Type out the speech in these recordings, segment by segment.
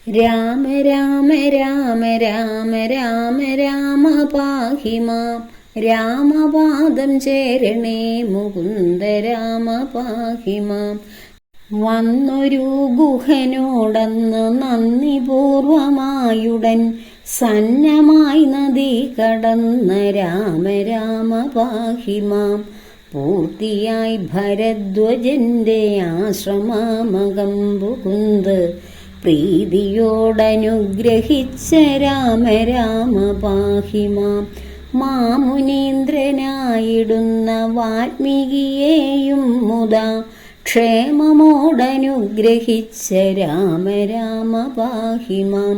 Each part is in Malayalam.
രാമ രാമ രാമ രാമ രാമ രാമ പാഹി മാം. രാമപാദം ചേരണേ മുകുന്ദ രാമ പാഹി മാം. വന്നൊരു ഗുഹനോടന്ന് നന്ദിപൂർവമായുടൻ സന്നമായി നദി കടന്ന രാമ രാമ പാഹി മാം. പൂർത്തിയായി ഭരദ്വജന്റെ ആശ്രമാമകം പുകുന്ത് പ്രീതിയോടനുഗ്രഹിച്ച രാമ രാമ പാഹി മാം. മാമുനീന്ദ്രനായിടുന്ന വാൽമീകിയെയും മുതാ ക്ഷേമമോടനുഗ്രഹിച്ച രാമ രാമ പാഹി മാം.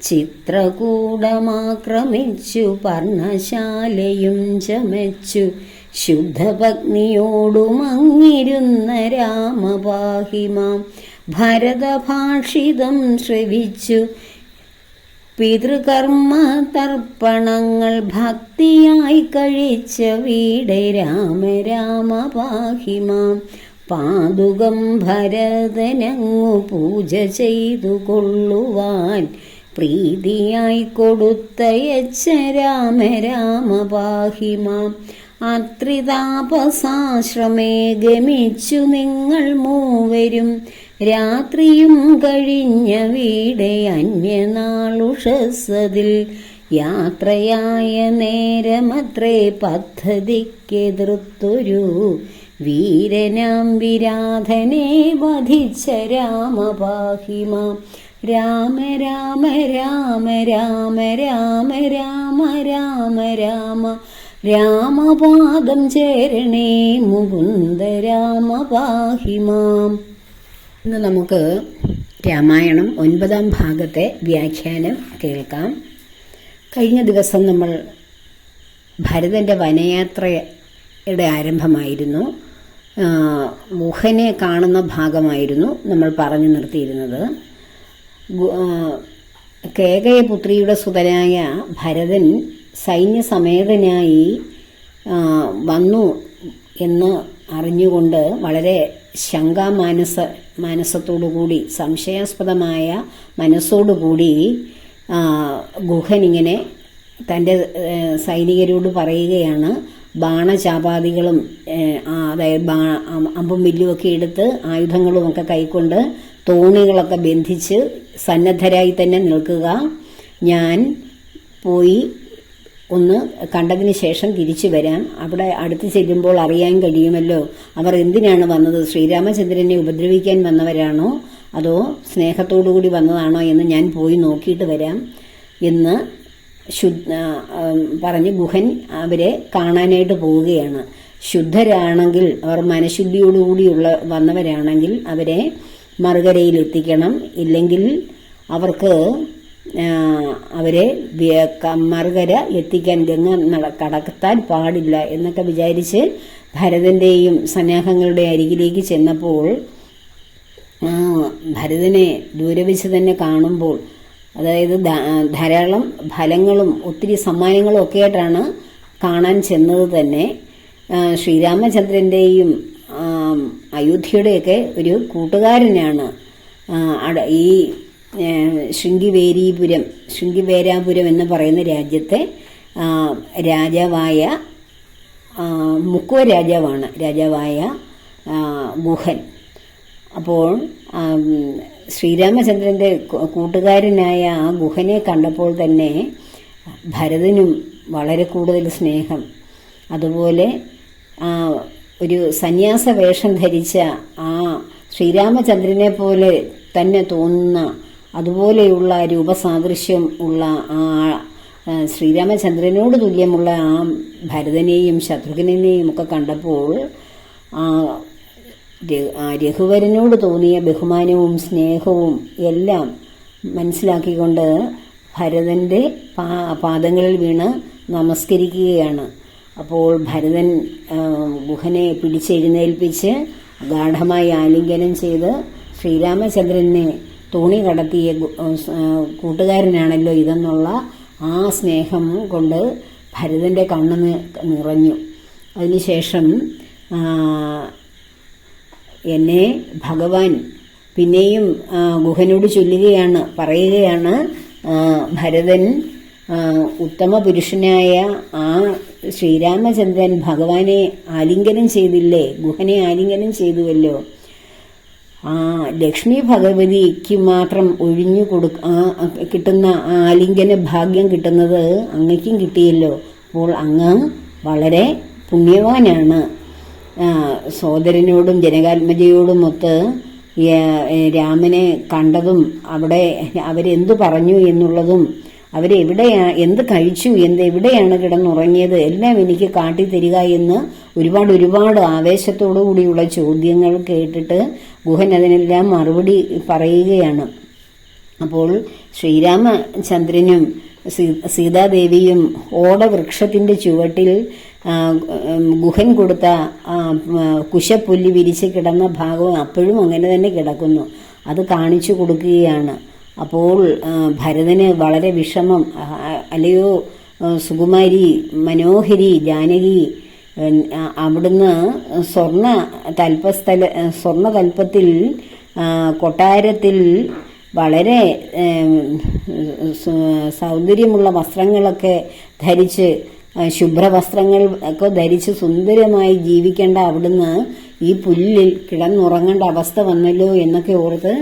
ചിത്രകൂടമാക്രമിച്ചു പർണശാലയും ചമച്ചു ശുദ്ധഭഗ്നിയോടുമങ്ങിരുന്ന രാമ പാഹി മാം. ഭരതഭാഷിതം ശ്രവിച്ചു പിതൃകർമ്മ തർപ്പണങ്ങൾ ഭക്തിയായി കഴിച്ച വീടെ രാമ രാമ പാഹി മാം. പാതുകം ഭരതനങ്ങു പൂജ ചെയ്തു കൊള്ളുവാൻ പ്രീതിയായി കൊടുത്തയച്ച രാമ രാമ പാഹി മാം. അത്രിതാപസാശ്രമേ ഗമിച്ചു നിങ്ങൾ മൂവരും രാത്രിയും കഴിഞ്ഞ വീടെ അന്യനാളുഷസതിൽ യാത്രയായ നേരമത്രേ പദ്ധതിക്കെതിർത്തൊരു വീരനാം വിരാധനെ വധിച്ച രാമ പാഹി മാം. രാമ രാമ രാമ രാമ രാമ രാമ രാമ രാമ രാമപാദം ചേരണേ മുകുന്ദ രാമ പാഹി മാം. ഇന്ന് നമുക്ക് രാമായണം 9-ാം ഭാഗത്തെ വ്യാഖ്യാനം കേൾക്കാം. കഴിഞ്ഞ ദിവസം നമ്മൾ ഭരതൻ്റെ വനയാത്രയുടെ ആരംഭമായിരുന്നു. ഗുഹനെ കാണുന്ന ഭാഗമായിരുന്നു നമ്മൾ പറഞ്ഞു നിർത്തിയിരുന്നത്. കേകയപുത്രിയുടെ സുതനായ ഭരതൻ സൈന്യസമേതനായി വന്നു എന്ന് അറിഞ്ഞുകൊണ്ട് വളരെ മനസ്സത്തോടുകൂടി സംശയാസ്പദമായ മനസ്സോടുകൂടി ഗുഹനിങ്ങനെ തൻ്റെ സൈനികരോട് പറയുകയാണ്. ബാണചാപാദികളും അതായത് അമ്പും വില്ലുമൊക്കെ എടുത്ത് ആയുധങ്ങളുമൊക്കെ കൈക്കൊണ്ട് തോണികളൊക്കെ ബന്ധിച്ച് സന്നദ്ധരായി തന്നെ നിൽക്കുക. ഞാൻ പോയി ഒന്ന് കണ്ടതിന് ശേഷം തിരിച്ചു വരാം. അവിടെ അടുത്ത് ചെല്ലുമ്പോൾ അറിയാൻ കഴിയുമല്ലോ അവർ എന്തിനാണ് വന്നത്. ശ്രീരാമചന്ദ്രനെ ഉപദ്രവിക്കാൻ വന്നവരാണോ അതോ സ്നേഹത്തോടുകൂടി വന്നതാണോ എന്ന് ഞാൻ പോയി നോക്കിയിട്ട് വരാം എന്ന് പറഞ്ഞ് ഗുഹൻ അവരെ കാണാനായിട്ട് പോവുകയാണ്. ശുദ്ധരാണെങ്കിൽ, അവർ മനഃശുദ്ധിയോടുകൂടിയുള്ള വന്നവരാണെങ്കിൽ അവരെ മറുകരയിൽ എത്തിക്കണം. ഇല്ലെങ്കിൽ അവർക്ക് അവരെ മറുകര എത്തിക്കാൻ ഗംഗ കടത്താൻ പാടില്ല എന്നൊക്കെ വിചാരിച്ച് ഭരതൻ്റെയും സന്നാഹങ്ങളുടെ അരികിലേക്ക് ചെന്നപ്പോൾ ഭരതനെ ദൂരെ വെച്ച് തന്നെ കാണുമ്പോൾ, അതായത് ധാരാളം ഫലങ്ങളും ഒത്തിരി സമ്മാനങ്ങളും ഒക്കെ ആയിട്ടാണ് കാണാൻ ചെന്നത് തന്നെ. ശ്രീരാമചന്ദ്രൻ്റെയും അയോധ്യയുടെയൊക്കെ ഒരു കൂട്ടുകാരനാണ് ഈ ശൃംഗിവേരാപുരം എന്ന് പറയുന്ന രാജ്യത്തെ രാജാവായ മുക്കുവ രാജാവായ ഗുഹൻ. അപ്പോൾ ശ്രീരാമചന്ദ്രൻ്റെ കൂട്ടുകാരനായ ആ ഗുഹനെ കണ്ടപ്പോൾ തന്നെ ഭരതനും വളരെ കൂടുതൽ സ്നേഹം. അതുപോലെ ഒരു സന്യാസ വേഷം ധരിച്ച ആ ശ്രീരാമചന്ദ്രനെ പോലെ തന്നെ തോന്നുന്ന അതുപോലെയുള്ള രൂപസാദൃശ്യം ഉള്ള ആ ശ്രീരാമചന്ദ്രനോട് തുല്യമുള്ള ആ ഭരതനെയും ശത്രുഘ്നെയും ഒക്കെ കണ്ടപ്പോൾ രഘുവരനോട് തോന്നിയ ബഹുമാനവും സ്നേഹവും എല്ലാം മനസ്സിലാക്കിക്കൊണ്ട് ഭരതൻ്റെ പാദങ്ങളിൽ വീണ് നമസ്കരിക്കുകയാണ്. അപ്പോൾ ഭരതൻ ഗുഹനെ പിടിച്ചെഴുന്നേൽപ്പിച്ച് ഗാഠമായി ആലിംഗനം ചെയ്ത് ശ്രീരാമചന്ദ്രനെ തോണി കടത്തിയ കൂട്ടുകാരനാണല്ലോ ഇതെന്നുള്ള ആ സ്നേഹം കൊണ്ട് ഭരതൻ്റെ കണ്ണ് നിറഞ്ഞു. അതിനുശേഷം എന്നെ ഭഗവാൻ പിന്നെയും ഗുഹനോട് ചൊല്ലുകയാണ്, പറയുകയാണ്, ഭരതൻ ഉത്തമ പുരുഷനായ ആ ശ്രീരാമചന്ദ്രൻ ഭഗവാനെ ആലിംഗനം ചെയ്തില്ലേ, ഗുഹനെ ആലിംഗനം ചെയ്തുവല്ലോ. ലക്ഷ്മി ഭഗവതിക്ക് മാത്രം ഒഴിഞ്ഞു കിട്ടുന്ന ആലിംഗന ഭാഗ്യം കിട്ടുന്നത് അങ്ങയ്ക്കും കിട്ടിയല്ലോ. അപ്പോൾ അങ്ങ് വളരെ പുണ്യവാനാണ്. സോദരനോടും ജനകാത്മജയോടുമൊത്ത് രാമനെ കണ്ടതും അവിടെ അവരെന്തു പറഞ്ഞു എന്നുള്ളതും എന്ത് കഴിച്ചു, എവിടെയാണ് കിടന്നുറങ്ങിയത് എല്ലാം എനിക്ക് കാട്ടിത്തരിക എന്ന് ഒരുപാട് ആവേശത്തോടു കൂടിയുള്ള ചോദ്യങ്ങൾ കേട്ടിട്ട് ഗുഹൻ അതിനെല്ലാം മറുപടി പറയുകയാണ്. അപ്പോൾ ശ്രീരാമചന്ദ്രനും സീതാദേവിയും ഓടവൃക്ഷത്തിന്റെ ചുവട്ടിൽ ഗുഹൻ കൊടുത്ത കുശപ്പുല്ല് വിരിച്ച് കിടന്ന ഭാഗവും അപ്പോഴും അങ്ങനെ തന്നെ കിടക്കുന്നു. അത് കാണിച്ചു കൊടുക്കുകയാണ്. അപ്പോൾ ഭരതന് വളരെ വിഷമം. അല്ലയോ സുകുമാരി, മനോഹരി, ജാനകി, അവിടുന്ന് സ്വർണതൽപ്പത്തിൽ കൊട്ടാരത്തിൽ വളരെ സൗന്ദര്യമുള്ള വസ്ത്രങ്ങളൊക്കെ ധരിച്ച്, ശുഭ്രവസ്ത്രങ്ങൾ ഒക്കെ ധരിച്ച് സുന്ദരമായി ജീവിക്കേണ്ട അവിടുന്ന് ഈ പുല്ലിൽ കിടന്നുറങ്ങേണ്ട അവസ്ഥ വന്നല്ലോ എന്നൊക്കെ ഓർത്ത്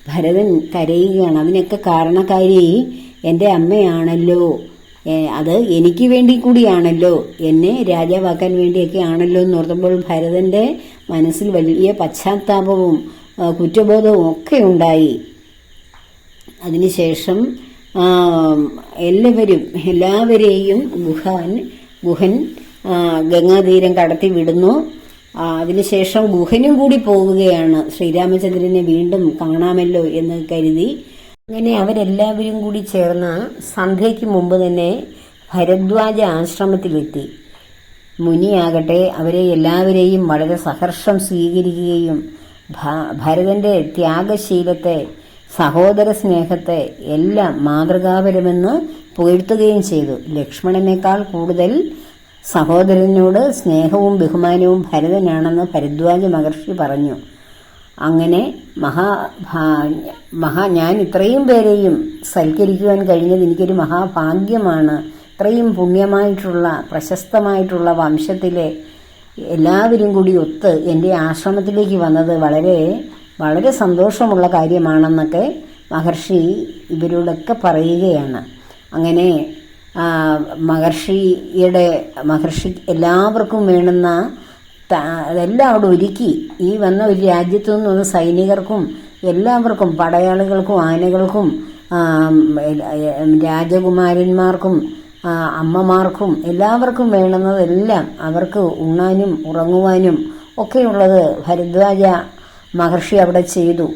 ഭരതൻ കരയുകയാണ്. അതിനൊക്കെ കാരണക്കാരി എൻ്റെ അമ്മയാണല്ലോ, അത് എനിക്ക് വേണ്ടി കൂടിയാണല്ലോ, എന്നെ രാജാവാക്കാൻ വേണ്ടിയൊക്കെ ആണല്ലോ എന്നോർത്തപ്പോൾ ഭരതന്റെ മനസ്സിൽ വലിയ പശ്ചാത്താപവും കുറ്റബോധവും ഒക്കെ ഉണ്ടായി. അതിനുശേഷം എല്ലാവരെയും ഗുഹൻ ഗംഗാതീരം കടത്തി വിടുന്നു. അതിനുശേഷം ഗുഹനും കൂടി പോവുകയാണ്, ശ്രീരാമചന്ദ്രനെ വീണ്ടും കാണാമല്ലോ എന്ന് കരുതി. അങ്ങനെ അവരെല്ലാവരും കൂടി ചേർന്ന് സന്ധ്യയ്ക്ക് മുമ്പ് തന്നെ ഭരദ്വാജ ആശ്രമത്തിലെത്തി. മുനിയാകട്ടെ അവരെ എല്ലാവരെയും വളരെ സഹർഷം സ്വീകരിക്കുകയും ഭരതന്റെ ത്യാഗശീലത്തെ, സഹോദര സ്നേഹത്തെ എല്ലാം മാതൃകാപരമെന്ന് പുകഴ്ത്തുകയും ചെയ്തു. ലക്ഷ്മണനേക്കാൾ കൂടുതൽ സഹോദരനോട് സ്നേഹവും ബഹുമാനവും ഭരതനാണെന്ന് ഭരദ്വാജ മഹർഷി പറഞ്ഞു. അങ്ങനെ ഞാൻ ഇത്രയും പേരെയും സൽക്കരിക്കുവാൻ കഴിഞ്ഞത് എനിക്കൊരു മഹാഭാഗ്യമാണ്. ഇത്രയും പുണ്യമായിട്ടുള്ള പ്രശസ്തമായിട്ടുള്ള വംശത്തിലെ എല്ലാവരും കൂടി ഒത്ത് എൻ്റെ ആശ്രമത്തിലേക്ക് വന്നത് വളരെ വളരെ സന്തോഷമുള്ള കാര്യമാണെന്നൊക്കെ മഹർഷി ഇവരോടൊക്കെ പറയുകയാണ്. അങ്ങനെ മഹർഷി എല്ലാവർക്കും വേണ്ടുന്ന അതെല്ലാം അവിടെ ഒരുക്കി. ഈ വന്ന ഒരു രാജ്യത്തു നിന്നൊന്ന് സൈനികർക്കും എല്ലാവർക്കും, പടയാളികൾക്കും ആനകൾക്കും രാജകുമാരന്മാർക്കും അമ്മമാർക്കും എല്ലാവർക്കും വേണ്ടുന്നതെല്ലാം അവർക്ക് ഉണ്ണാനും ഉറങ്ങുവാനും ഒക്കെയുള്ളത് ഭരദ്വാജ മഹർഷി അവിടെ ചെയ്തു.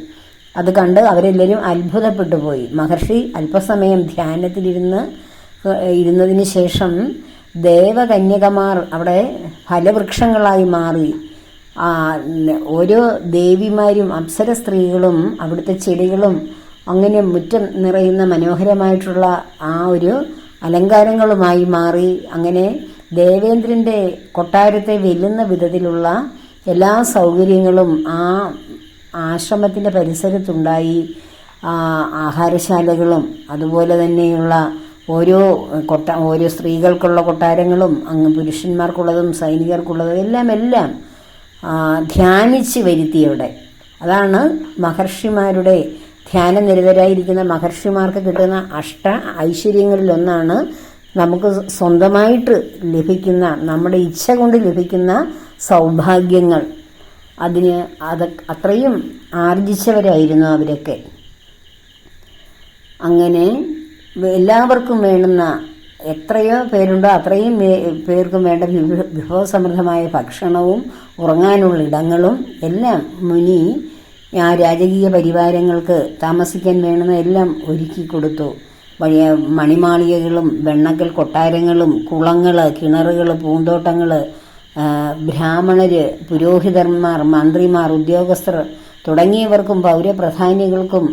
അത് കണ്ട് അവരെല്ലാവരും അത്ഭുതപ്പെട്ടു പോയി. മഹർഷി അല്പസമയം ധ്യാനത്തിലിരുന്നതിന് ശേഷം ദേവകന്യകമാർ അവിടെ ഫലവൃക്ഷങ്ങളായി മാറി. ഓരോ ദേവിമാരും അപ്സര സ്ത്രീകളും അവിടുത്തെ ചെടികളും അങ്ങനെ മുറ്റം നിറയുന്ന മനോഹരമായിട്ടുള്ള ആ ഒരു അലങ്കാരങ്ങളുമായി മാറി. അങ്ങനെ ദേവേന്ദ്രന്റെ കൊട്ടാരത്തെ വെല്ലുന്ന വിധത്തിലുള്ള എല്ലാ സൗകര്യങ്ങളും ആ ആശ്രമത്തിൻ്റെ പരിസരത്തുണ്ടായി. ആഹാരശാലകളും അതുപോലെ തന്നെയുള്ള ഓരോ സ്ത്രീകൾക്കുള്ള കൊട്ടാരങ്ങളും പുരുഷന്മാർക്കുള്ളതും സൈനികർക്കുള്ളതും എല്ലാം ധ്യാനിച്ച് വരുത്തിയവിടെ. അതാണ് മഹർഷിമാരുടെ ധ്യാനനിരതരായിരിക്കുന്ന മഹർഷിമാർക്ക് കിട്ടുന്ന ഐശ്വര്യങ്ങളിലൊന്നാണ് നമുക്ക് സ്വന്തമായിട്ട് ലഭിക്കുന്ന, നമ്മുടെ ഇച്ഛ കൊണ്ട് ലഭിക്കുന്ന സൗഭാഗ്യങ്ങൾ. അത്രയും ആർജിച്ചവരായിരുന്നു അവരൊക്കെ. അങ്ങനെ എല്ലാവർക്കും വേണ്ടുന്ന എത്രയോ പേരുണ്ടോ അത്രയും പേർക്കും വേണ്ട വിഭവസമൃദ്ധമായ ഭക്ഷണവും ഉറങ്ങാനുള്ള ഇടങ്ങളും എല്ലാം മുനി ആ രാജകീയ പരിവാരങ്ങൾക്ക് താമസിക്കാൻ വേണ്ടുന്ന എല്ലാം ഒരുക്കി കൊടുത്തു. വലിയ മണിമാളികകളും വെണ്ണക്കൽ കൊട്ടാരങ്ങളും കുളങ്ങൾ, കിണറുകൾ, പൂന്തോട്ടങ്ങൾ, ബ്രാഹ്മണര്, പുരോഹിതന്മാർ, മന്ത്രിമാർ, ഉദ്യോഗസ്ഥർ തുടങ്ങിയവർക്കും പൗരപ്രധാനികൾക്കും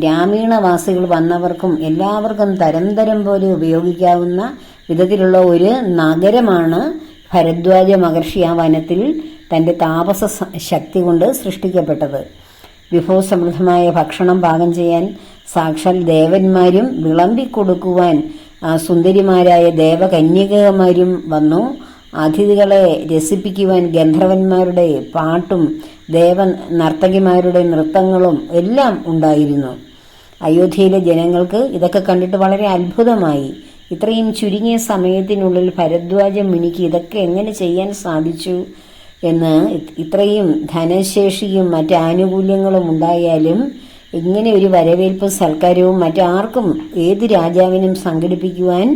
ഗ്രാമീണവാസികൾ വന്നവർക്കും എല്ലാവർക്കും തരം പോലെ ഉപയോഗിക്കാവുന്ന വിധത്തിലുള്ള ഒരു നഗരമാണ് ഭരദ്വാജ മഹർഷി ആ വനത്തിൽ തൻ്റെ താപസ ശക്തി കൊണ്ട് സൃഷ്ടിക്കപ്പെട്ടത്. വിഭവസമൃദ്ധമായ ഭക്ഷണം പാകം ചെയ്യാൻ സാക്ഷാൽ ദേവന്മാരും വിളമ്പിക്കൊടുക്കുവാൻ സുന്ദരിമാരായ ദേവകന്യകമാരും വന്നു. അതിഥികളെ രസിപ്പിക്കുവാൻ ഗന്ധർവന്മാരുടെ പാട്ടും നർത്തകിമാരുടെ നൃത്തങ്ങളും എല്ലാം ഉണ്ടായിരുന്നു. അയോധ്യയിലെ ജനങ്ങൾക്ക് ഇതൊക്കെ കണ്ടിട്ട് വളരെ അത്ഭുതമായി. ഇത്രയും ചുരുങ്ങിയ സമയത്തിനുള്ളിൽ ഭരദ്വാജ മുനിക്ക് ഇതൊക്കെ എങ്ങനെ ചെയ്യാൻ സാധിച്ചു എന്ന്. ഇത്രയും ധനശേഷിയും മറ്റ് ആനുകൂല്യങ്ങളും ഉണ്ടായാലും ഇങ്ങനെ ഒരു വരവേൽപ്പ് സൽക്കാരവും മറ്റാർക്കും ഏത് രാജാവിനും സംഘടിപ്പിക്കുവാൻ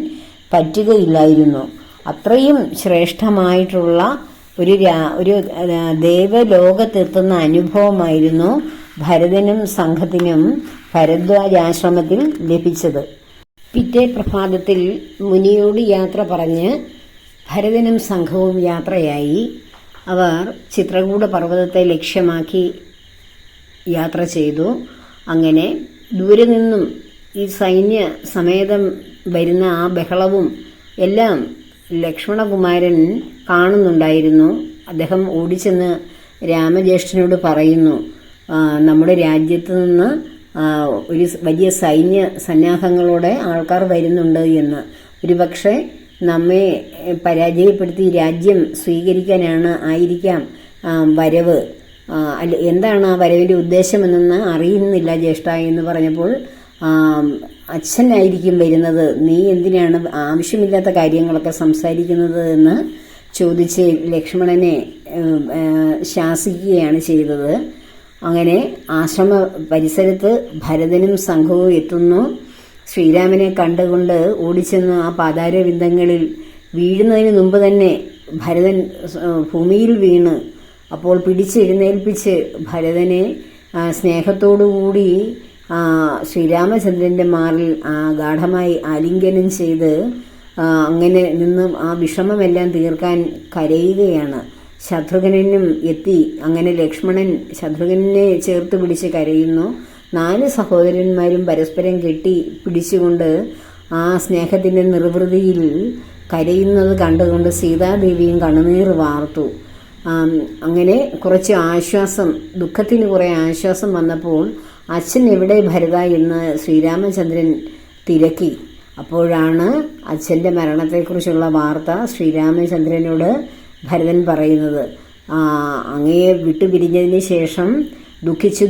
പറ്റുകയില്ലായിരുന്നു. അത്രയും ശ്രേഷ്ഠമായിട്ടുള്ള ഒരു ദേവലോകത്തെത്തുന്ന അനുഭവമായിരുന്നു ഭരതനും സംഘത്തിനും ഭരദ്വാജാശ്രമത്തിൽ ലഭിച്ചത്. പിറ്റേ പ്രഭാതത്തിൽ മുനിയോട് യാത്ര പറഞ്ഞ് ഭരതനും സംഘവും യാത്രയായി. അവർ ചിത്രകൂട പർവ്വതത്തെ ലക്ഷ്യമാക്കി യാത്ര ചെയ്തു. അങ്ങനെ ദൂരെ നിന്നും ഈ സൈന്യ സമേതം വരുന്ന ആ ബഹളവും എല്ലാം ലക്ഷ്മണകുമാരൻ കാണുന്നുണ്ടായിരുന്നു. അദ്ദേഹം ഓടിച്ചെന്ന് രാമജ്യേഷ്ഠനോട് പറയുന്നു, നമ്മുടെ രാജ്യത്ത് നിന്ന് ഒരു വലിയ സൈന്യ സന്നാഹങ്ങളോടെ ആൾക്കാർ വരുന്നുണ്ട് എന്ന്. ഒരുപക്ഷെ നമ്മെ പരാജയപ്പെടുത്തി രാജ്യം സ്വീകരിക്കാനാണ് ആയിരിക്കാം വരവ്. എന്താണ് ആ വരവിന്റെ ഉദ്ദേശമെന്ന് അറിയുന്നില്ല ജ്യേഷ്ഠ എന്ന് പറഞ്ഞപ്പോൾ, അച്ഛനായിരിക്കും വരുന്നത്, നീ എന്തിനാണ് ആവശ്യമില്ലാത്ത കാര്യങ്ങളൊക്കെ സംസാരിക്കുന്നത് എന്ന് ചോദിച്ച് ലക്ഷ്മണനെ ശാസിക്കുകയാണ് ചെയ്തത്. അങ്ങനെ ആശ്രമ പരിസരത്ത് ഭരതനും സംഘവും എത്തുന്നു. ശ്രീരാമനെ കണ്ടുകൊണ്ട് ഓടിച്ചെന്ന് ആ പാതാരവിന്ദങ്ങളിൽ വീഴുന്നതിന് മുമ്പ് തന്നെ ഭരതൻ ഭൂമിയിൽ വീണ് അപ്പോൾ പിടിച്ചെഴുന്നേൽപ്പിച്ച് ഭരതനെ സ്നേഹത്തോടുകൂടി ശ്രീരാമചന്ദ്രന്റെ മാറിൽ ഗാഠമായി ആലിംഗനം ചെയ്ത് അങ്ങനെ നിന്നും ആ വിഷമമെല്ലാം തീർക്കാൻ കരയുകയാണ്. ശത്രുഘ്നനും എത്തി. അങ്ങനെ ലക്ഷ്മണൻ ശത്രുഘ്നെ ചേർത്ത് പിടിച്ച് കരയുന്നു. 4 സഹോദരന്മാരും പരസ്പരം കെട്ടി പിടിച്ചുകൊണ്ട് ആ സ്നേഹത്തിന്റെ നിർവൃതിയിൽ കരയുന്നത് കണ്ടുകൊണ്ട് സീതാദേവിയും കണ്ണുനീർ വാർത്തു. അങ്ങനെ കുറച്ച് ആശ്വാസം, ദുഃഖത്തിന് കുറെ ആശ്വാസം വന്നപ്പോൾ അച്ഛൻ എവിടെ ഭരത എന്ന് ശ്രീരാമചന്ദ്രൻ തിരക്കി. അപ്പോഴാണ് അച്ഛന്റെ മരണത്തെക്കുറിച്ചുള്ള വാർത്ത ശ്രീരാമചന്ദ്രനോട് ഭരതൻ പറയുന്നത്. അങ്ങയെ വിട്ടുപിരിഞ്ഞതിന് ശേഷം ദുഃഖിച്ച്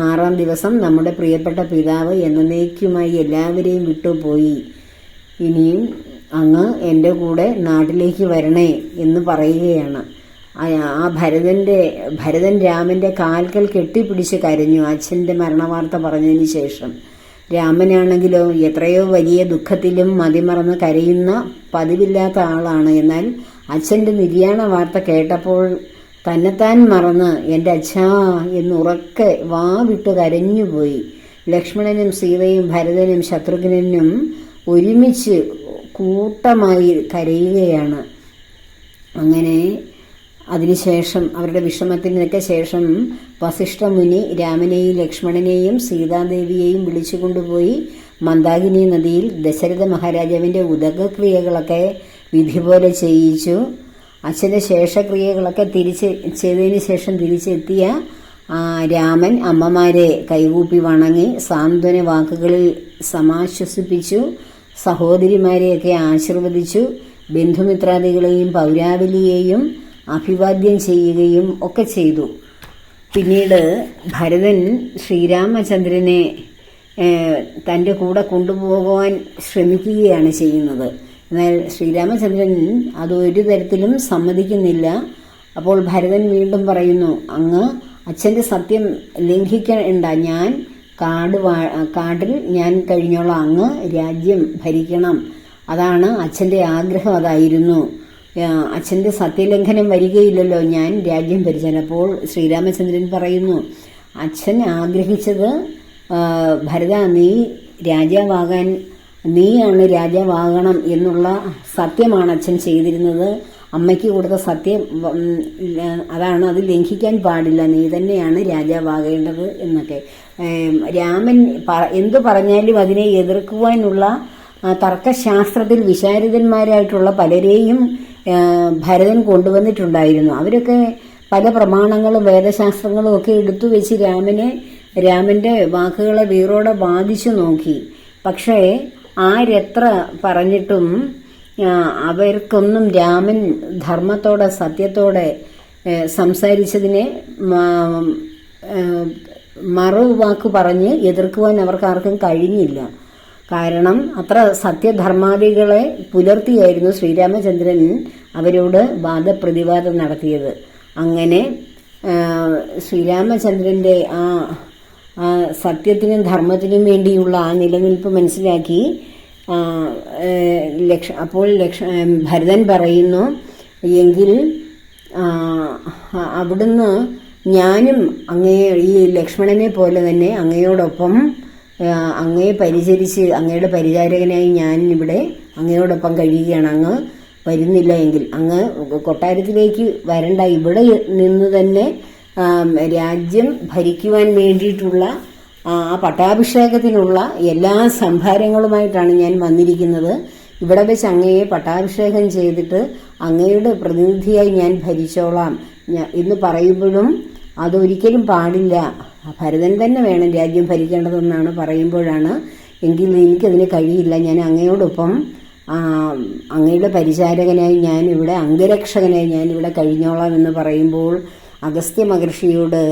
6-ാം ദിവസം നമ്മുടെ പ്രിയപ്പെട്ട പിതാവ് എന്നേക്കുമായി എല്ലാവരെയും വിട്ടുപോയി. ഇനിയും അങ്ങ് എൻ്റെ കൂടെ നാട്ടിലേക്ക് വരണേ എന്ന് പറയുകയാണ്. ആ ഭരതൻ രാമന്റെ കാൽക്കൽ കെട്ടിപ്പിടിച്ച് കരഞ്ഞു അച്ഛന്റെ മരണവാർത്ത പറഞ്ഞതിന് ശേഷം. രാമനാണെങ്കിലോ എത്രയോ വലിയ ദുഃഖത്തിലും മതിമറന്ന് കരയുന്ന പതിവില്ലാത്ത ആളാണ്. എന്നാൽ അച്ഛന്റെ നിര്യാണ വാർത്ത കേട്ടപ്പോൾ തന്നെത്താൻ മറന്ന് എൻ്റെ അച്ഛാ എന്നുറക്കെ വിട്ട് കരഞ്ഞുപോയി. ലക്ഷ്മണനും സീതയും ഭരതനും ശത്രുഘ്നനും ഒരുമിച്ച് കൂട്ടമായി കരയുകയാണ്. അങ്ങനെ അതിനുശേഷം അവരുടെ വിഷമത്തിനൊക്കെ ശേഷം വസിഷ്ഠ മുനി രാമനെയും ലക്ഷ്മണനെയും സീതാദേവിയെയും വിളിച്ചുകൊണ്ടുപോയി മന്ദാകിനി നദിയിൽ ദശരഥ മഹാരാജാവിന്റെ ഉദകക്രിയകളൊക്കെ വിധി പോലെ ചെയ്യിച്ചു. അച്ഛന്റെ ശേഷക്രിയകളൊക്കെ ചെയ്തതിന് ശേഷം തിരിച്ചെത്തിയ രാമൻ അമ്മമാരെ കൈകൂപ്പി വണങ്ങി സാന്ത്വന വാക്കുകളിൽ സമാശ്വസിപ്പിച്ചു. സഹോദരിമാരെയൊക്കെ ആശീർവദിച്ചു. ബന്ധുമിത്രാദികളെയും പൗരാവലിയെയും അഭിവാദ്യം ചെയ്യുകയും ഒക്കെ ചെയ്തു. പിന്നീട് ഭരതൻ ശ്രീരാമചന്ദ്രനെ തൻ്റെ കൂടെ കൊണ്ടുപോകുവാൻ ശ്രമിക്കുകയാണ് ചെയ്യുന്നത്. എന്നാൽ ശ്രീരാമചന്ദ്രൻ അതൊരു തരത്തിലും സമ്മതിക്കുന്നില്ല. അപ്പോൾ ഭരതൻ വീണ്ടും പറയുന്നു, അങ്ങ് അച്ഛൻ്റെ സത്യം ലംഘിക്കണ്ട, ഞാൻ കാട്ടിൽ ഞാൻ കഴിഞ്ഞോളാം, അങ്ങ് രാജ്യം ഭരിക്കണം, അതാണ് അച്ഛൻ്റെ ആഗ്രഹം, അതായിരുന്നു. അച്ഛൻ്റെ സത്യലംഘനം വരികയില്ലല്ലോ ഞാൻ രാജ്യം ഭരിച്ചാൽ. അപ്പോൾ ശ്രീരാമചന്ദ്രൻ പറയുന്നു, അച്ഛൻ ആഗ്രഹിച്ചത് ഭരത നീയാണ് രാജാവാകണം എന്നുള്ള സത്യമാണ് അച്ഛൻ ചെയ്തിരുന്നത്. അമ്മയ്ക്ക് കൊടുത്ത സത്യം അതാണ്, അത് ലംഘിക്കാൻ പാടില്ല, നീ തന്നെയാണ് രാജാവാകേണ്ടത് എന്നൊക്കെ. രാമൻ എന്തു പറഞ്ഞാലും അതിനെ എതിർക്കുവാനുള്ള തർക്കശാസ്ത്രത്തിൽ വിശാരദന്മാരായിട്ടുള്ള പലരെയും ഭരതൻ കൊണ്ടുവന്നിട്ടുണ്ടായിരുന്നു. അവരൊക്കെ പല പ്രമാണങ്ങളും വേദശാസ്ത്രങ്ങളും ഒക്കെ എടുത്തു വെച്ച് രാമന്റെ വാക്കുകളെ വീറോടെ വാദിച്ചു നോക്കി. പക്ഷേ ആരെത്ര പറഞ്ഞിട്ടും അവർക്കൊന്നും രാമൻ ധർമ്മത്തോടെ സത്യത്തോടെ സംസാരിച്ചതിനെ മറുവാക്ക് പറഞ്ഞ് എതിർക്കുവാൻ അവർക്കാർക്കും കഴിഞ്ഞില്ല. കാരണം അത്ര സത്യധർമാദികളെ പുലർത്തിയായിരുന്നു ശ്രീരാമചന്ദ്രൻ അവരോട് വാദപ്രതിവാദം നടത്തിയത്. അങ്ങനെ ശ്രീരാമചന്ദ്രന്റെ ആ സത്യത്തിനും ധർമ്മത്തിനും വേണ്ടിയുള്ള ആ നിലനിൽപ്പ് മനസ്സിലാക്കി അപ്പോൾ ഭരതൻ പറയുന്നു, എങ്കിൽ അവിടുന്ന് ഞാനും ഈ ലക്ഷ്മണനെ പോലെ തന്നെ അങ്ങയോടൊപ്പം അങ്ങയെ പരിചരിച്ച് അങ്ങയുടെ പരിചാരകനായി ഞാൻ ഇവിടെ അങ്ങയോടൊപ്പം കഴിയുകയാണ്. അങ്ങ് വരുന്നില്ല എങ്കിൽ അങ്ങ് കൊട്ടാരത്തിലേക്ക് വരണ്ട, ഇവിടെ നിന്ന് തന്നെ രാജ്യം ഭരിക്കുവാൻ വേണ്ടിയിട്ടുള്ള ആ പട്ടാഭിഷേകത്തിനുള്ള എല്ലാ സംഭാരങ്ങളുമായിട്ടാണ് ഞാൻ വന്നിരിക്കുന്നത്. ഇവിടെ വെച്ച് അങ്ങയെ പട്ടാഭിഷേകം ചെയ്തിട്ട് അങ്ങയുടെ പ്രതിനിധിയായി ഞാൻ ഭരിച്ചോളാം എന്ന് പറയുമ്പോഴും അതൊരിക്കലും പാടില്ല, ഭരതൻ തന്നെ വേണം രാജ്യം ഭരിക്കേണ്ടതെന്നാണ് പറയുമ്പോഴാണ് എങ്കിൽ എനിക്കതിന് കഴിയില്ല, ഞാൻ അങ്ങയോടൊപ്പം അങ്ങയുടെ പരിചാരകനായി ഞാനിവിടെ അംഗരക്ഷകനായി ഞാനിവിടെ കഴിഞ്ഞോളാം എന്ന് പറയുമ്പോൾ അഗസ്ത്യ മഹർഷിയോട്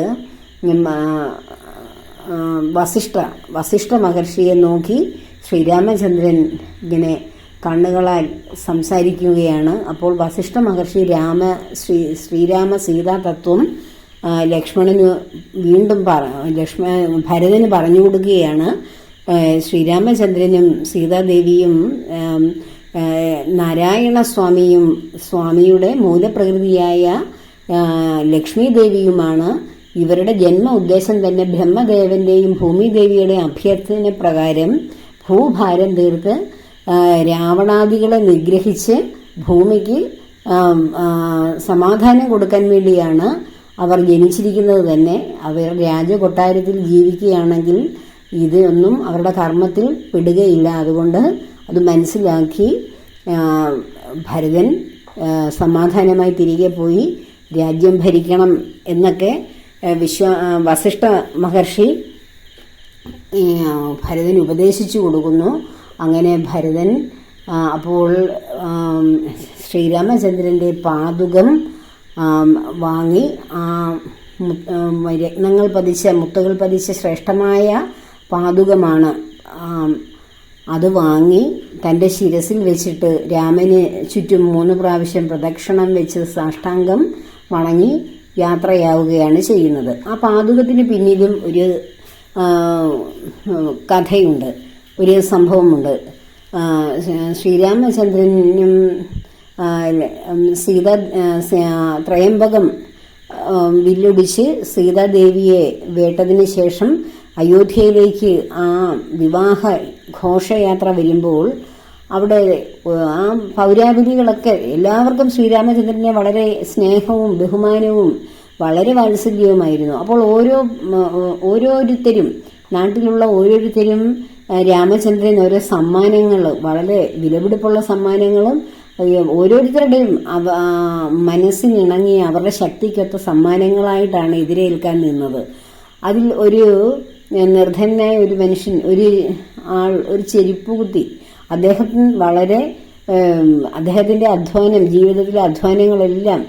വസിഷ്ഠ മഹർഷിയെ നോക്കി ശ്രീരാമചന്ദ്രൻ ഇങ്ങനെ കണ്ണുകളാൽ സംസാരിക്കുകയാണ്. അപ്പോൾ വസിഷ്ഠ മഹർഷി ശ്രീരാമ സീതാ തത്വം ലക്ഷ്മണന് വീണ്ടും ഭരതന് പറഞ്ഞു കൊടുക്കുകയാണ്. ശ്രീരാമചന്ദ്രനും സീതാദേവിയും നാരായണ സ്വാമിയുടെ മൂലപ്രകൃതിയായ ലക്ഷ്മി ദേവിയുമാണ്. ഇവരുടെ ജന്മ ഉദ്ദേശം തന്നെ ബ്രഹ്മദേവന്റെയും ഭൂമിദേവിയുടെയും അഭ്യർത്ഥന പ്രകാരം ഭൂഭാരം തീർത്ത് രാവണാദികളെ നിഗ്രഹിച്ച് ഭൂമിക്ക് സമാധാനം കൊടുക്കാൻ വേണ്ടിയാണ് അവർ ജനിച്ചിരിക്കുന്നത് തന്നെ. അവർ രാജകൊട്ടാരത്തിൽ ജീവിക്കുകയാണെങ്കിൽ ഇതൊന്നും അവരുടെ കർമ്മത്തിൽ പെടുകയില്ല. അതുകൊണ്ട് അത് മനസ്സിലാക്കി ഭരതൻ സമാധാനമായി തിരികെ പോയി രാജ്യം ഭരിക്കണം എന്നൊക്കെ വസിഷ്ഠ മഹർഷി ഭരതൻ ഉപദേശിച്ചു കൊടുക്കുന്നു. അങ്ങനെ ഭരതൻ അപ്പോൾ ശ്രീരാമചന്ദ്രന്റെ പാദുകം വാങ്ങി രത്നങ്ങൾ പതിച്ച മുത്തുകൾ പതിച്ച ശ്രേഷ്ഠമായ പാദുകമാണ്. അത് വാങ്ങി തൻ്റെ ശിരസിൽ വെച്ചിട്ട് രാമന് ചുറ്റും 3 പ്രാവശ്യം പ്രദക്ഷിണം വെച്ച് സാഷ്ടാംഗം വണങ്ങി യാത്രയാവുകയാണ് ചെയ്യുന്നത്. ആ പാദുകത്തിന് പിന്നിലും ഒരു കഥയുണ്ട്, ഒരു സംഭവമുണ്ട്. ശ്രീരാമചന്ദ്രനും ത്രയംബകം വില്ലൊടിച്ച് സീതാദേവിയെ വേട്ടതിന് ശേഷം അയോധ്യയിലേക്ക് ആ വിവാഹ ഘോഷയാത്ര വരുമ്പോൾ അവിടെ ആ പൗരാവലികളൊക്കെ എല്ലാവർക്കും ശ്രീരാമചന്ദ്രനെ വളരെ സ്നേഹവും ബഹുമാനവും വളരെ വാത്സല്യവുമായിരുന്നു. അപ്പോൾ ഓരോരുത്തരും നാട്ടിലുള്ള ഓരോരുത്തരും രാമചന്ദ്രൻ ഓരോ സമ്മാനങ്ങൾ, വളരെ വിലപിടിപ്പുള്ള സമ്മാനങ്ങളും ഓരോരുത്തരുടെയും മനസ്സിനിണങ്ങി അവരുടെ ശക്തിക്കൊത്ത സമ്മാനങ്ങളായിട്ടാണ് എതിരേൽക്കാൻ നിന്നത്. അതിൽ ഒരു നിർധനായ ഒരു മനുഷ്യൻ, ഒരു ചെരുപ്പുകുത്തി, അദ്ദേഹത്തിന്റെ അധ്വാനം, ജീവിതത്തിലെ അധ്വാനങ്ങളെല്ലാം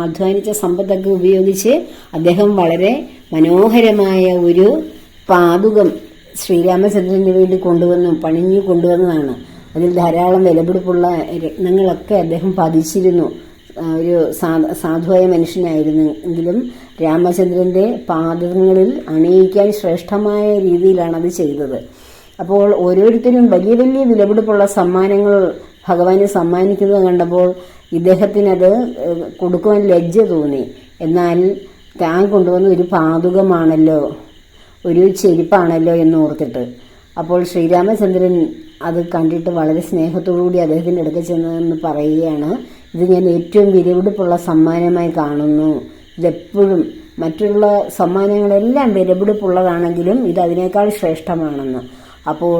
അധ്വാനിച്ച സമ്പത്തൊക്കെ ഉപയോഗിച്ച് അദ്ദേഹം വളരെ മനോഹരമായ ഒരു പാദുകം ശ്രീരാമചന്ദ്രന് വേണ്ടി പണിഞ്ഞു കൊണ്ടുവന്നതാണ്. അതിൽ ധാരാളം വിലപിടിപ്പുള്ള രത്നങ്ങളൊക്കെ അദ്ദേഹം പതിച്ചിരുന്നു. ഒരു സാധുവായ മനുഷ്യനായിരുന്നു എങ്കിലും രാമചന്ദ്രന്റെ പാദങ്ങളിൽ അണിയിക്കാൻ ശ്രേഷ്ഠമായ രീതിയിലാണ് അത് ചെയ്തത്. അപ്പോൾ ഓരോരുത്തരും വലിയ വലിയ വിലപിടിപ്പുള്ള സമ്മാനങ്ങൾ ഭഗവാന് സമ്മാനിക്കുന്നത് കണ്ടപ്പോൾ ഇദ്ദേഹത്തിനത് കൊടുക്കുവാൻ ലജ്ജ തോന്നി. എന്നാൽ താൻ കൊണ്ടുവന്ന ഒരു പാദുകമാണല്ലോ, ഒരു ചെരുപ്പാണല്ലോ എന്ന് ഓർത്തിട്ട് അപ്പോൾ ശ്രീരാമചന്ദ്രൻ അത് കണ്ടിട്ട് വളരെ സ്നേഹത്തോടുകൂടി അദ്ദേഹത്തിൻ്റെ അടുത്ത് ചെന്ന് പറയുകയാണ്, ഇത് ഞാൻ ഏറ്റവും വിലപിടിപ്പുള്ള സമ്മാനമായി കാണുന്നു. ഇതെപ്പോഴും മറ്റുള്ള സമ്മാനങ്ങളെല്ലാം വിലപിടിപ്പുള്ളതാണെങ്കിലും ഇത് അതിനേക്കാൾ ശ്രേഷ്ഠമാണെന്ന്. അപ്പോൾ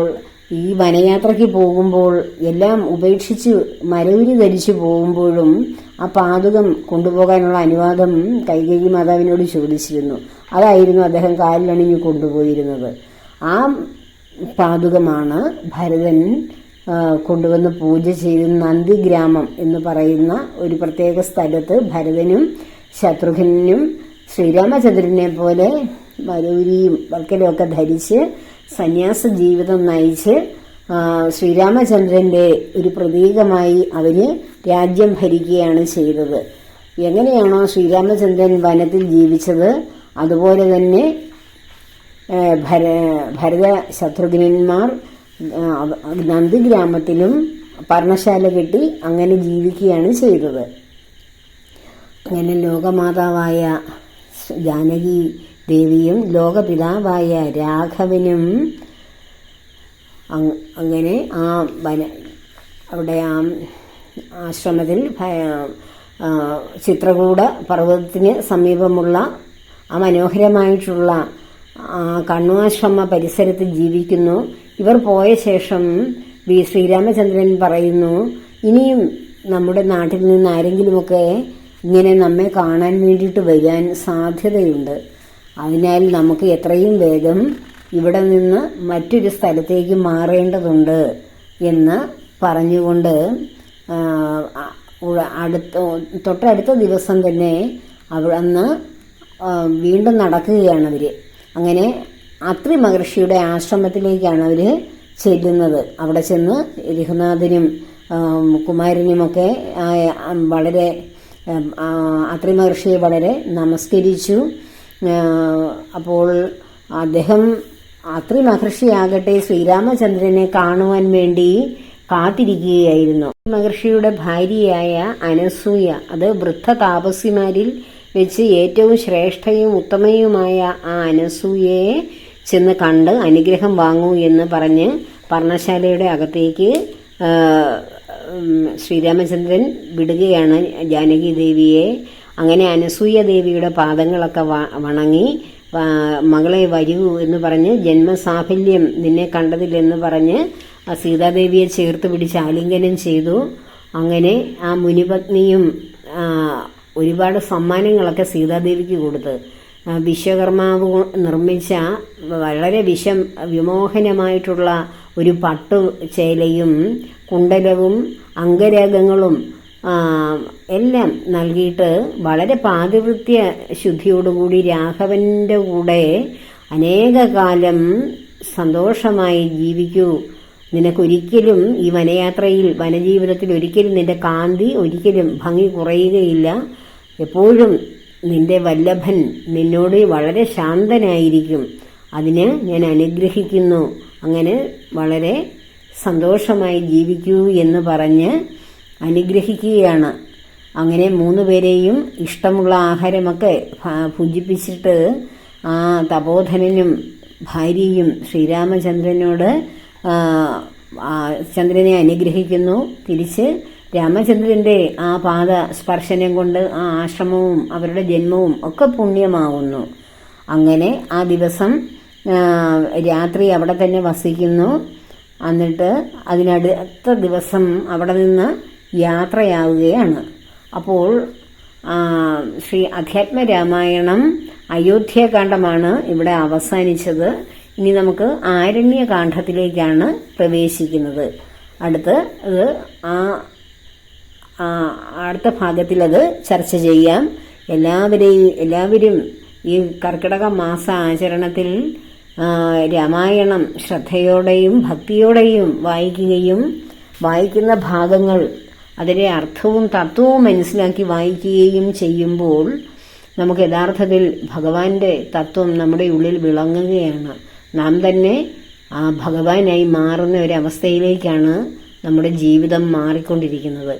ഈ വനയാത്രയ്ക്ക് പോകുമ്പോൾ എല്ലാം ഉപേക്ഷിച്ച് മരവുരി ധരിച്ചു പോകുമ്പോഴും ആ പാദുകം കൊണ്ടുപോകാനുള്ള അനുവാദം കൈകേയി മാതാവിനോട് ചോദിച്ചിരുന്നു. അതായിരുന്നു അദ്ദേഹം കാലിലണിഞ്ഞു കൊണ്ടുപോയിരുന്നത്. ആ പാദുകമാണ് ഭരതൻ കൊണ്ടുവന്ന് പൂജ ചെയ്ത് നന്ദിഗ്രാമം എന്ന് പറയുന്ന ഒരു പ്രത്യേക സ്ഥലത്ത് ഭരതനും ശത്രുഘ്നും ശ്രീരാമചന്ദ്രനെ പോലെ മരൂരിയും വൽക്കലുമൊക്കെ ധരിച്ച് സന്യാസ ജീവിതം നയിച്ച് ശ്രീരാമചന്ദ്രന്റെ ഒരു പ്രതീകമായി അവര് രാജ്യം ഭരിക്കുകയാണ് ചെയ്തത്. എങ്ങനെയാണോ ശ്രീരാമചന്ദ്രൻ വനത്തിൽ ജീവിച്ചത് അതുപോലെ തന്നെ ഭരത ശത്രുഘ്നന്മാർ നന്ദിഗ്രാമത്തിലും പർണശാല കെട്ടി അങ്ങനെ ജീവിക്കുകയാണ് ചെയ്തത്. അങ്ങനെ ലോകമാതാവായ ജാനകി ദേവിയും ലോകപിതാവായ രാഘവനും അങ്ങനെ അവിടെ ആ ആശ്രമത്തിൽ ചിത്രകൂട പർവ്വതത്തിന് സമീപമുള്ള ആ മനോഹരമായിട്ടുള്ള കണ്വാശ്രമ പരിസരത്ത് ജീവിക്കുന്നു. ഇവർ പോയ ശേഷം ശ്രീരാമചന്ദ്രൻ പറയുന്നു, ഇനിയും നമ്മുടെ നാട്ടിൽ നിന്ന് ആരെങ്കിലുമൊക്കെ ഇങ്ങനെ നമ്മെ കാണാൻ വേണ്ടിയിട്ട് വരാൻ സാധ്യതയുണ്ട്. അതിനാൽ നമുക്ക് എത്രയും വേഗം ഇവിടെ നിന്ന് മറ്റൊരു സ്ഥലത്തേക്ക് മാറേണ്ടതുണ്ട് എന്ന് പറഞ്ഞുകൊണ്ട് തൊട്ടടുത്ത ദിവസം തന്നെ അന്ന് വീണ്ടും നടക്കുകയാണ് അവർ. അങ്ങനെ അത്രി മഹർഷിയുടെ ആശ്രമത്തിലേക്കാണ് അവർ ചെല്ലുന്നത്. അവിടെ ചെന്ന് രഘുനാഥനും കുമാരനുമൊക്കെ വളരെ അത്രി മഹർഷിയെ വളരെ നമസ്കരിച്ചു. അപ്പോൾ അദ്ദേഹം അത്രി മഹർഷിയാകട്ടെ ശ്രീരാമചന്ദ്രനെ കാണുവാൻ വേണ്ടി കാത്തിരിക്കുകയായിരുന്നു. മഹർഷിയുടെ ഭാര്യയായ അനസൂയ, അത് വൃദ്ധ താപസിമാരിൽ വെച്ച് ഏറ്റവും ശ്രേഷ്ഠയും ഉത്തമയുമായ ആ അനസൂയയെ ചെന്ന് കണ്ട് അനുഗ്രഹം വാങ്ങൂ എന്ന് പറഞ്ഞ് പർണശാലയുടെ അകത്തേക്ക് ശ്രീരാമചന്ദ്രൻ വിടുകയാണ് ജാനകി ദേവിയെ. അങ്ങനെ അനസൂയ ദേവിയുടെ പാദങ്ങളൊക്കെ വണങ്ങി, മകളെ വരൂ എന്ന് പറഞ്ഞ് ജന്മസാഫല്യം നിന്നെ കണ്ടതില്ലെന്ന് പറഞ്ഞ് സീതാദേവിയെ ചേർത്ത് പിടിച്ച് ആലിംഗനം ചെയ്തു. അങ്ങനെ ആ മുനിപത്നിയും ഒരുപാട് സമ്മാനങ്ങളൊക്കെ സീതാദേവിക്ക് കൊടുത്ത് വിശ്വകർമാവ് നിർമ്മിച്ച വളരെ വിമോഹനമായിട്ടുള്ള ഒരു പട്ടു ചേലയും കുണ്ടലവും അംഗരാഗങ്ങളും എല്ലാം നൽകിയിട്ട് വളരെ പാതിവൃത്യ ശുദ്ധിയോടുകൂടി രാഘവന്റെ കൂടെ അനേക കാലം സന്തോഷമായി ജീവിക്കൂ. നിനക്കൊരിക്കലും ഈ വനയാത്രയിൽ വനജീവിതത്തിൽ ഒരിക്കലും നിന്റെ കാന്തി ഒരിക്കലും ഭംഗി കുറയുകയില്ല. എപ്പോഴും നിന്റെ വല്ലഭൻ നിന്നോട് വളരെ ശാന്തനായിരിക്കും. അതിന് ഞാൻ അനുഗ്രഹിക്കുന്നു. അങ്ങനെ വളരെ സന്തോഷമായി ജീവിക്കൂ എന്ന് പറഞ്ഞ് അനുഗ്രഹിക്കുകയാണ്. അങ്ങനെ 3 പേരെയും ഇഷ്ടമുള്ള ആഹാരമൊക്കെ ഭുജിപ്പിച്ചിട്ട് ആ തപോധനനും ഭാര്യയും ശ്രീരാമചന്ദ്രനോട് ചന്ദ്രനെ അനുഗ്രഹിക്കുന്നു. തിരിച്ച് രാമചന്ദ്രന്റെ ആ പാദ സ്പർശനം കൊണ്ട് ആ ആശ്രമവും അവരുടെ ജന്മവും ഒക്കെ പുണ്യമാകുന്നു. അങ്ങനെ ആ ദിവസം രാത്രി അവിടെ തന്നെ വസിക്കുന്നു. എന്നിട്ട് അതിനടുത്ത ദിവസം അവിടെ നിന്ന് യാത്രയാവുകയാണ്. അപ്പോൾ ശ്രീ അധ്യാത്മരാമായണം അയോധ്യാകാന്ഡമാണ് ഇവിടെ അവസാനിച്ചത്. ഇനി നമുക്ക് ആരണ്യകാന്ഡത്തിലേക്കാണ് പ്രവേശിക്കുന്നത്. അടുത്ത ഭാഗത്തിൽ അത് ചർച്ച ചെയ്യാം. എല്ലാവരും ഈ കർക്കിടക മാസ ആചരണത്തിൽ രാമായണം ശ്രദ്ധയോടെയും ഭക്തിയോടെയും വായിക്കുകയും വായിക്കുന്ന ഭാഗങ്ങൾ അതിലെ അർത്ഥവും തത്വവും മനസ്സിലാക്കി വായിക്കുകയും ചെയ്യുമ്പോൾ നമുക്ക് യഥാർത്ഥത്തിൽ ഭഗവാന്റെ തത്വം നമ്മുടെ ഉള്ളിൽ വിളങ്ങുകയാണ്. നാം തന്നെ ആ ഭഗവാനായി മാറുന്ന ഒരവസ്ഥയിലേക്കാണ് നമ്മുടെ ജീവിതം മാറിക്കൊണ്ടിരിക്കുന്നത്.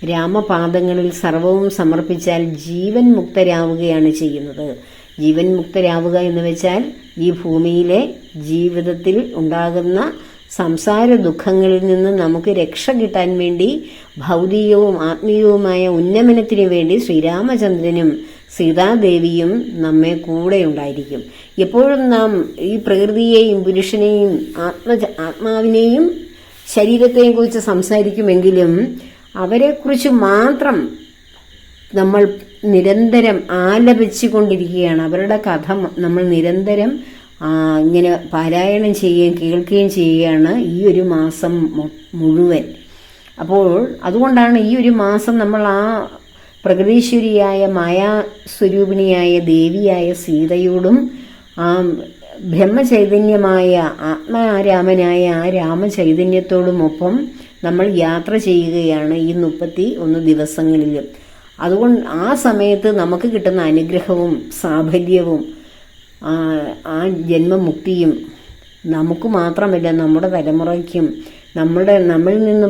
രാമപാദങ്ങളിൽ സർവവും സമർപ്പിച്ചാൽ ജീവൻ മുക്തരാവുകയാണ് ചെയ്യുന്നത്. ജീവൻ മുക്തരാവുക എന്ന് വെച്ചാൽ ഈ ഭൂമിയിലെ ജീവിതത്തിൽ ഉണ്ടാകുന്ന സംസാര ദുഃഖങ്ങളിൽ നിന്ന് നമുക്ക് രക്ഷ കിട്ടാൻ വേണ്ടി ഭൗതികവും ആത്മീയവുമായ ഉന്നമനത്തിനു വേണ്ടി ശ്രീരാമചന്ദ്രനും സീതാദേവിയും നമ്മെ കൂടെ ഉണ്ടായിരിക്കും. എപ്പോഴും നാം ഈ പ്രകൃതിയെയും പുരുഷനെയും ആത്മാവിനെയും ശരീരത്തെയും കുറിച്ച് സംസാരിക്കുമെങ്കിലും അവരെക്കുറിച്ച് മാത്രം നമ്മൾ നിരന്തരം ആലപിച്ചു കൊണ്ടിരിക്കുകയാണ്. അവരുടെ കഥ നമ്മൾ നിരന്തരം ഇങ്ങനെ പാരായണം ചെയ്യുകയും കേൾക്കുകയും ചെയ്യുകയാണ് ഈ ഒരു മാസം മുഴുവൻ. അപ്പോൾ അതുകൊണ്ടാണ് ഈ ഒരു മാസം നമ്മൾ ആ പ്രകൃതീശ്വരിയായ മായാസ്വരൂപിണിയായ ദേവിയായ സീതയോടും ആ ബ്രഹ്മചൈതന്യമായ ആത്മാരാമനായ ആ രാമചൈതന്യത്തോടുമൊപ്പം നമ്മൾ യാത്ര ചെയ്യുകയാണ് ഈ 31 ദിവസങ്ങളിലും. അതുകൊണ്ട് ആ സമയത്ത് നമുക്ക് കിട്ടുന്ന അനുഗ്രഹവും സാഫല്യവും ആ ജന്മമുക്തിയും നമുക്ക് മാത്രമല്ല നമ്മുടെ തലമുറയ്ക്കും നമ്മളിൽ നിന്ന്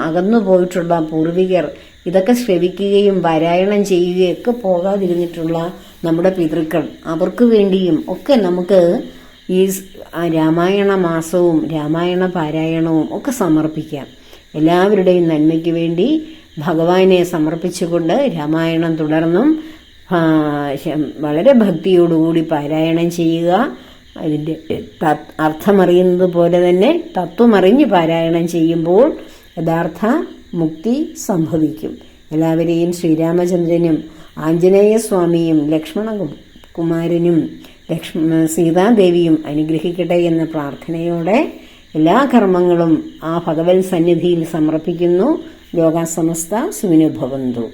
അകന്നു പോയിട്ടുള്ള പൂർവികർ ഇതൊക്കെ ശ്രവിക്കുകയും പാരായണം ചെയ്യുകയൊക്കെ പോകാതിരുന്നിട്ടുള്ള നമ്മുടെ പിതൃക്കൾ അവർക്ക് വേണ്ടിയും ഒക്കെ നമുക്ക് ഈ രാമായണ മാസവും രാമായണ പാരായണവും ഒക്കെ സമർപ്പിക്കാം. എല്ലാവരുടെയും നന്മയ്ക്ക് വേണ്ടി ഭഗവാനെ സമർപ്പിച്ചുകൊണ്ട് രാമായണം തുടർന്നും വളരെ ഭക്തിയോടുകൂടി പാരായണം ചെയ്യുക. അതിൻ്റെ അർത്ഥമറിയുന്നത് പോലെ തന്നെ തത്വമറിഞ്ഞ് പാരായണം ചെയ്യുമ്പോൾ യഥാർത്ഥ മുക്തി സംഭവിക്കും. എല്ലാവരെയും ശ്രീരാമചന്ദ്രനും ആഞ്ജനേയസ്വാമിയും ലക്ഷ്മണകുമാരനും സീതാദേവിയും അനുഗ്രഹിക്കട്ടെ എന്ന പ്രാർത്ഥനയോടെ എല്ലാ കർമ്മങ്ങളും ആ ഭഗവത് സന്നിധിയിൽ സമർപ്പിക്കുന്നു. ലോകാ സമസ്ത സുഖിനോ ഭവന്തു.